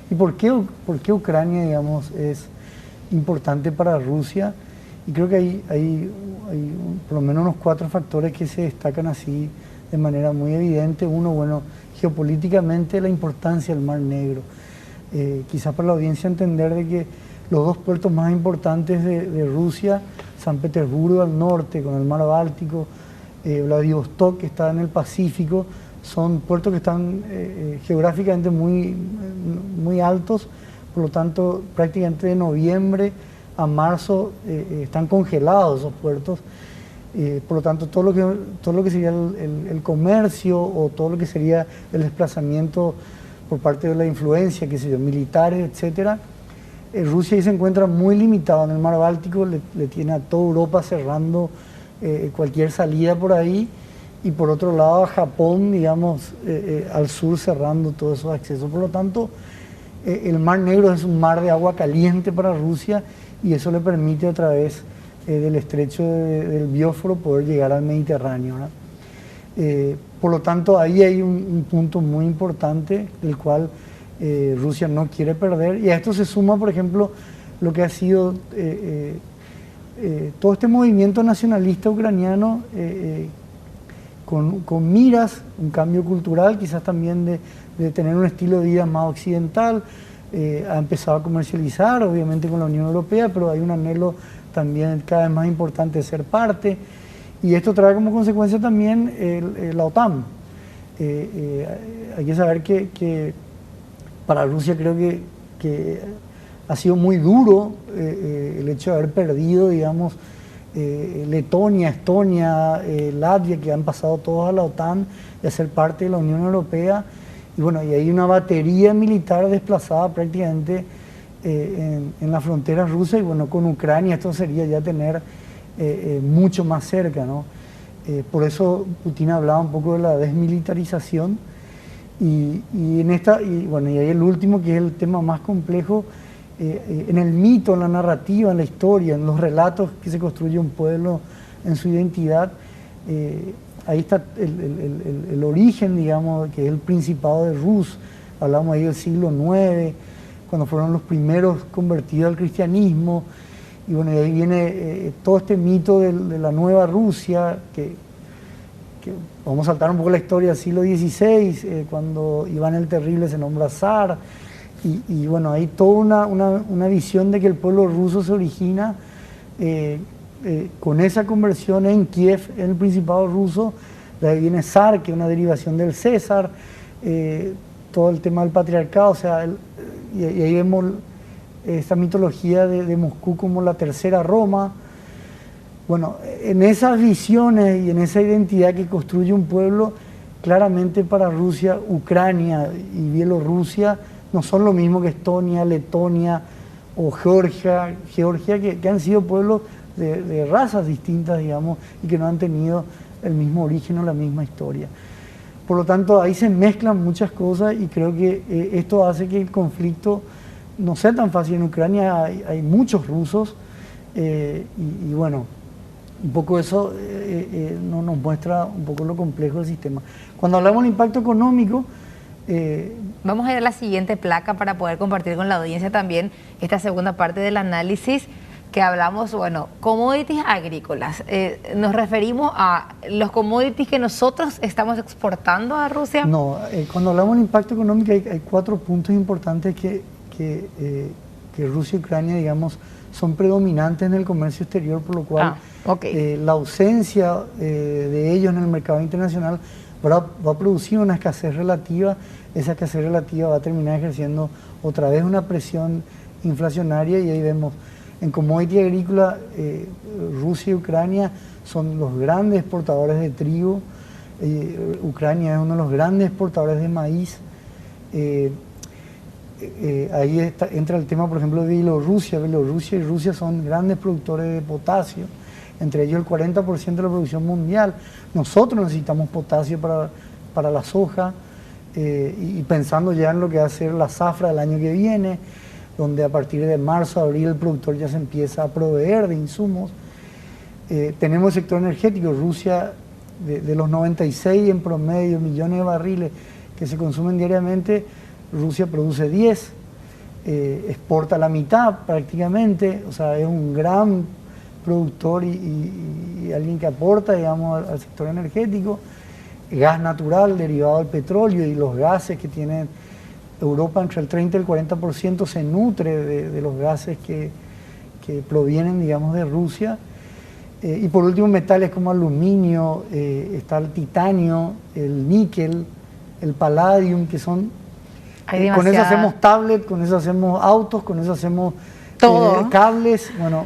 ¿Y por qué Ucrania, digamos, es importante para Rusia? Y creo que hay por lo menos unos 4 factores que se destacan así de manera muy evidente. Uno, bueno, geopolíticamente la importancia del Mar Negro. Quizás para la audiencia entender de que los 2 puertos más importantes de Rusia, San Petersburgo al norte con el Mar Báltico, Vladivostok que está en el Pacífico, son puertos que están geográficamente muy altos, por lo tanto prácticamente de noviembre a marzo están congelados esos puertos. Por lo tanto, todo lo que sería el comercio o todo lo que sería el desplazamiento por parte de la influencia, qué sé yo, militares, etcétera, Rusia ahí se encuentra muy limitado en el Mar Báltico, le tiene a toda Europa cerrando cualquier salida por ahí, y por otro lado a Japón, digamos, al sur cerrando todos esos accesos. Por lo tanto, el Mar Negro es un mar de agua caliente para Rusia y eso le permite a través del estrecho del Biosforo poder llegar al Mediterráneo, ¿verdad? Por lo tanto, ahí hay un punto muy importante del cual Rusia no quiere perder, y a esto se suma, por ejemplo, lo que ha sido todo este movimiento nacionalista ucraniano con miras, un cambio cultural, quizás también de tener un estilo de vida más occidental. Ha empezado a comercializar, obviamente con la Unión Europea, pero hay un anhelo también cada vez más importante de ser parte, y esto trae como consecuencia también la OTAN. Hay que saber que para Rusia creo que ha sido muy duro el hecho de haber perdido, digamos, Letonia, Estonia, Latvia, que han pasado todos a la OTAN y a ser parte de la Unión Europea. Y bueno, y hay una batería militar desplazada prácticamente en la frontera rusa, y bueno, con Ucrania esto sería ya tener mucho más cerca, ¿no? Por eso Putin hablaba un poco de la desmilitarización, y bueno, y ahí el último, que es el tema más complejo, en el mito, en la narrativa, en la historia, en los relatos que se construye un pueblo, en su identidad, ahí está el origen, digamos, que es el Principado de Rus. Hablamos ahí del siglo IX, cuando fueron los primeros convertidos al cristianismo, y bueno, y ahí viene todo este mito de la nueva Rusia, que vamos a saltar un poco la historia del siglo XVI, cuando Iván el Terrible se nombra zar, y bueno, hay toda una visión de que el pueblo ruso se origina con esa conversión en Kiev, en el Principado ruso. De ahí viene zar, que es una derivación del César, todo el tema del patriarcado, o sea, y ahí vemos esta mitología de Moscú como la tercera Roma. Bueno, en esas visiones y en esa identidad que construye un pueblo, claramente para Rusia, Ucrania y Bielorrusia no son lo mismo que Estonia, Letonia o Georgia, que han sido pueblos de razas distintas, digamos, y que no han tenido el mismo origen o la misma historia. Por lo tanto, ahí se mezclan muchas cosas, y creo que esto hace que el conflicto no sea tan fácil. En Ucrania hay muchos rusos, y bueno, un poco eso nos muestra un poco lo complejo del sistema. Cuando hablamos del impacto económico, vamos a ir a la siguiente placa para poder compartir con la audiencia también esta segunda parte del análisis, que hablamos, bueno, commodities agrícolas. ¿Nos referimos a los commodities que nosotros estamos exportando a Rusia? No, cuando hablamos del impacto económico hay 4 puntos importantes que Rusia y Ucrania, digamos, son predominantes en el comercio exterior, por lo cual la ausencia de ellos en el mercado internacional va a producir una escasez relativa. Esa escasez relativa va a terminar ejerciendo otra vez una presión inflacionaria, y ahí vemos en commodity agrícola, Rusia y Ucrania son los grandes exportadores de trigo, Ucrania es uno de los grandes exportadores de maíz. Ahí entra el tema, por ejemplo, de Bielorrusia. Bielorrusia y Rusia son grandes productores de potasio, entre ellos el 40% de la producción mundial. Nosotros necesitamos potasio para la soja, y pensando ya en lo que va a ser la zafra del año que viene, donde a partir de marzo, abril, el productor ya se empieza a proveer de insumos. Tenemos el sector energético. Rusia, de los 96 en promedio millones de barriles que se consumen diariamente, Rusia produce 10. exporta la mitad prácticamente, o sea, es un gran productor y alguien que aporta, digamos, al sector energético. Gas natural derivado del petróleo y los gases que tiene Europa, entre el 30 y el 40% se nutre de los gases que provienen, digamos, de Rusia. Y por último, metales como aluminio, está el titanio, el níquel, el palladium, que son... con eso hacemos tablet, con eso hacemos autos, con eso hacemos todo. Cables. Bueno,